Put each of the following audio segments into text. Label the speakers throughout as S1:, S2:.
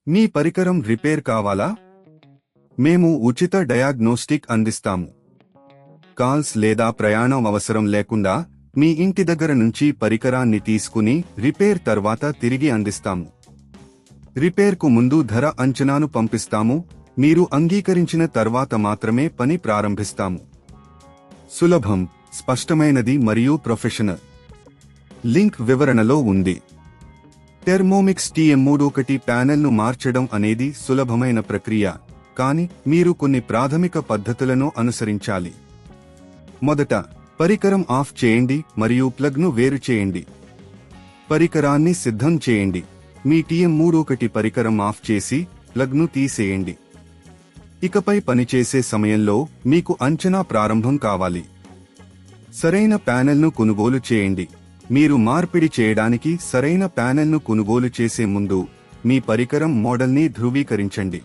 S1: మీ పరికరం రిపేర్ కావాలా? మేము ఉచిత డయాగ్నోస్టిక్ అందిస్తాము. కాల్స్ లేదా ప్రయాణం అవసరం లేకుండా మీ ఇంటి దగ్గర నుంచి పరికరాన్ని తీసుకుని రిపేర్ తర్వాత తిరిగి అందిస్తాము. రిపేర్కు ముందు ధర అంచనాను పంపిస్తాము. మీరు అంగీకరించిన తర్వాత మాత్రమే పని ప్రారంభిస్తాము. సులభం, స్పష్టమైనది మరియు ప్రొఫెషనల్. లింక్ వివరణలో ఉంది. థెర్మోమిక్స్ TM31 ప్యానెల్ను మార్చడం అనేది సులభమైన ప్రక్రియ, కానీ మీరు కొన్ని ప్రాథమిక పద్ధతులను అనుసరించాలి. మొదట, పరికరం ఆఫ్ చేయండి మరియు ప్లగ్ను వేరు చేయండి. పరికరాన్ని సిద్ధం చేయండి. మీ TM31 పరికరం ఆఫ్ చేసి ప్లగ్ను తీసేయండి. ఇకపై పనిచేసే సమయంలో మీకు అంచనా ప్రారంభం కావాలి. సరైన ప్యానెల్ను కొనుగోలు చేయండి. మీరు మార్పిడి చేయడానికి సరైన ప్యానెల్ను కొనుగోలు చేసే ముందు మీ పరికరం మోడల్ని ధృవీకరించండి.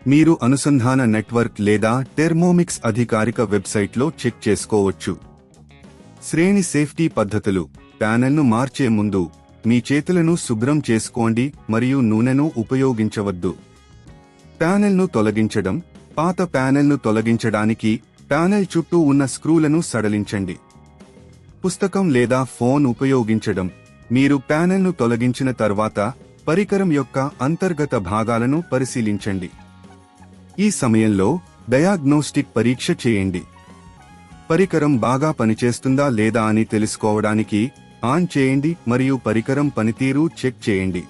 S1: మీరు అనుసంధాన నెట్వర్క్ లేదా థెర్మోమిక్స్ అధికారిక వెబ్సైట్లో చెక్ చేసుకోవచ్చు. శ్రేణి సేఫ్టీ పద్ధతులు. ప్యానెల్ను మార్చే ముందు మీ చేతులను శుభ్రం చేసుకోండి మరియు నూనెను ఉపయోగించవద్దు. ప్యానెల్ను తొలగించడం. పాత ప్యానెల్ను తొలగించడానికి ప్యానెల్ చుట్టూ ఉన్న స్క్రూలను సడలించండి. పుస్తకం లేదా ఫోన్ ఉపయోగించడం. మీరు ప్యానెల్ను తొలగించిన తర్వాత పరికరం యొక్క అంతర్గత భాగాలను పరిశీలించండి. ఈ సమయంలో డయాగ్నోస్టిక్ పరీక్ష చేయండి. పరికరం బాగా పనిచేస్తుందా లేదా అని తెలుసుకోవడానికి ఆన్ చేయండి మరియు పరికరం పనితీరు చెక్ చేయండి.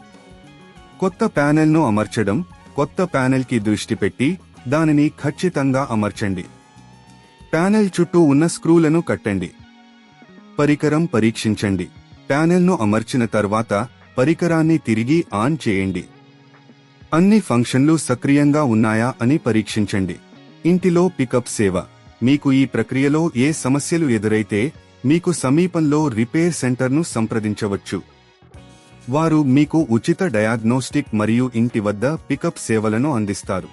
S1: కొత్త ప్యానెల్ను అమర్చడం. కొత్త ప్యానెల్కి దృష్టి పెట్టి దానిని ఖచ్చితంగా అమర్చండి. ప్యానెల్ చుట్టూ ఉన్న స్క్రూలను కట్టండి. పరికరం పరీక్షించండి. ప్యానెల్ను అమర్చిన తర్వాత పరికరాన్ని తిరిగి ఆన్ చేయండి. అన్ని ఫంక్షన్లు సక్రియంగా ఉన్నాయా అని పరీక్షించండి. ఇంటిలో పికప్ సేవ. మీకు ఈ ప్రక్రియలో ఏ సమస్యలు ఎదురైతే మీకు సమీపంలో రిపేర్ సెంటర్ను సంప్రదించవచ్చు. వారు మీకు ఉచిత డయాగ్నోస్టిక్ మరియు ఇంటి వద్ద పికప్ సేవలను అందిస్తారు.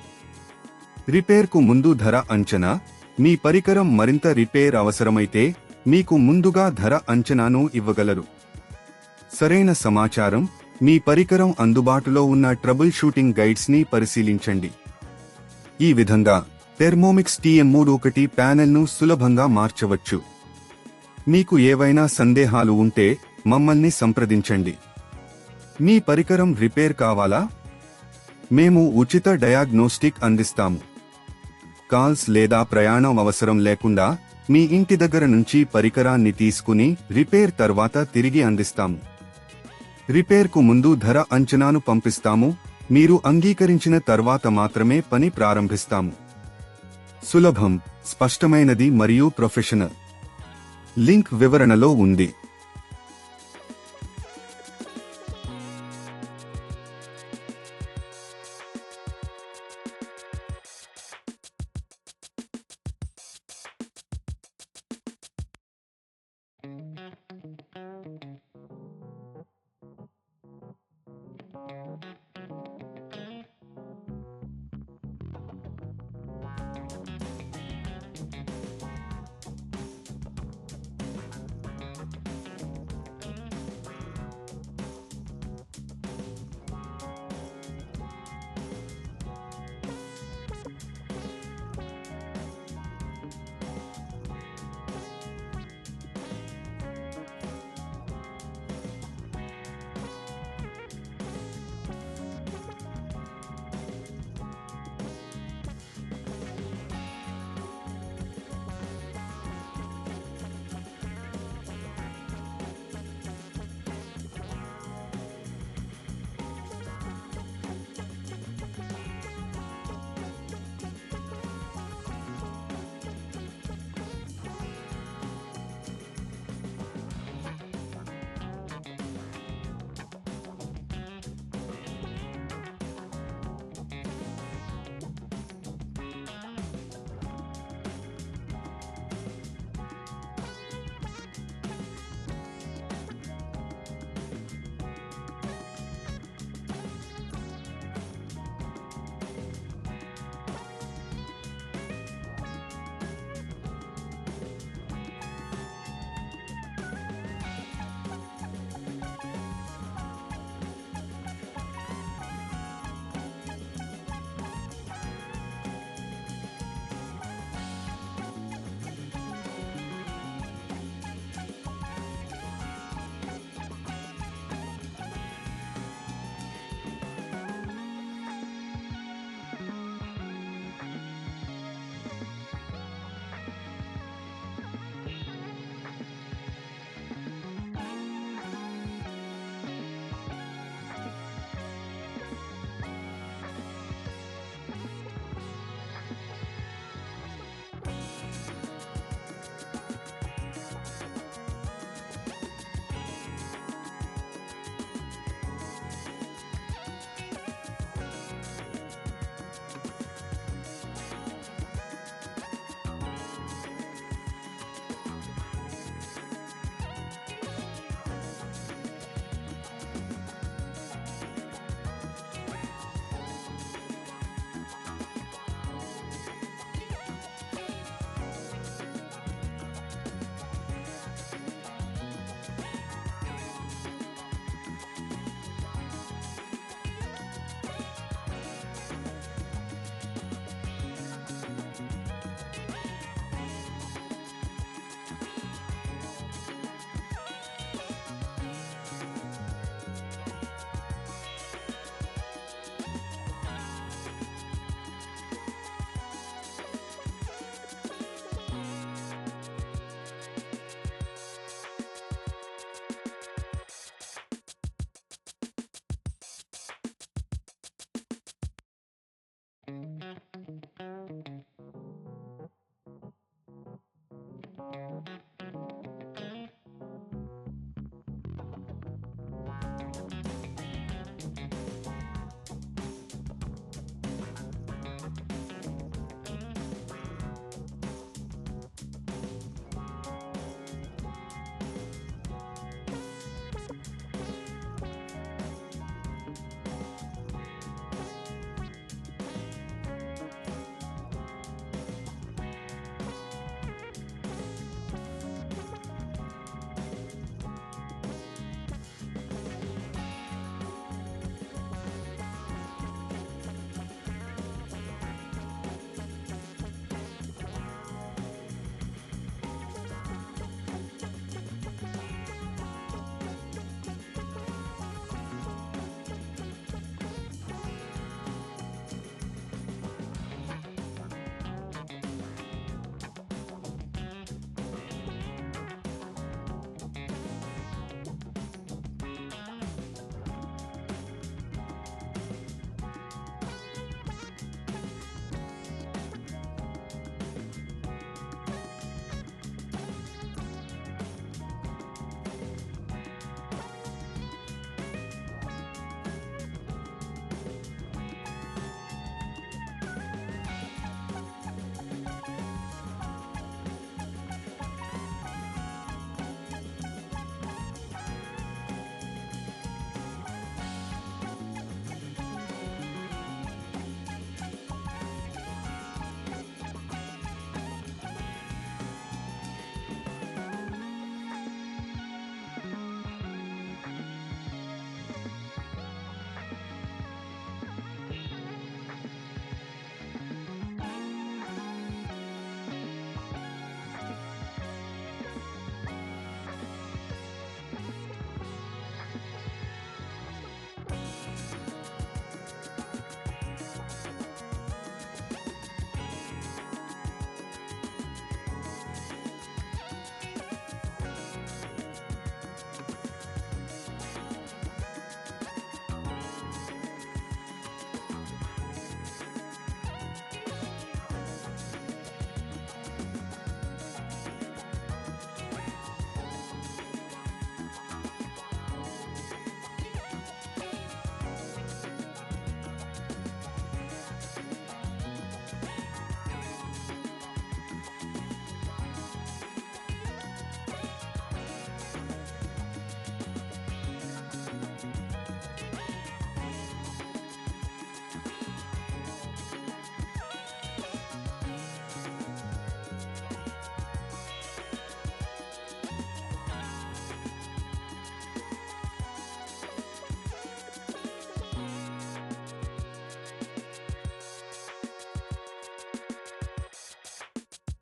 S1: రిపేర్కు ముందు ధర అంచనా. మీ పరికరం మరింత రిపేర్ అవసరమైతే మీకు ముందుగా ధర అంచనాను ఇవ్వగలరు. సరైన సమాచారం. మీ పరికరం అందుబాటులో ఉన్న ట్రబుల్ షూటింగ్ గైడ్స్ని పరిశీలించండి. ఈ విధంగా థెర్మోమిక్స్ TM31 ప్యానెల్ను సులభంగా మార్చవచ్చు. మీకు ఏవైనా సందేహాలు ఉంటే మమ్మల్ని సంప్రదించండి. మీ పరికరం రిపేర్ కావాలా? మేము ఉచిత డయాగ్నోస్టిక్ అందిస్తాము. కాల్స్ లేదా ప్రయాణం అవసరం లేకుండా మీ ఇంటి దగ్గర నుంచి పరికరాన్ని తీసుకుని రిపేర్ తర్వాత తిరిగి అందిస్తాము. రిపేర్కు ముందు ధర అంచనాను పంపిస్తాము. మీరు అంగీకరించిన తర్వాత మాత్రమే పని ప్రారంభిస్తాము. సులభం, స్పష్టమైనది మరియు ప్రొఫెషనల్. లింక్ వివరణలో ఉంది.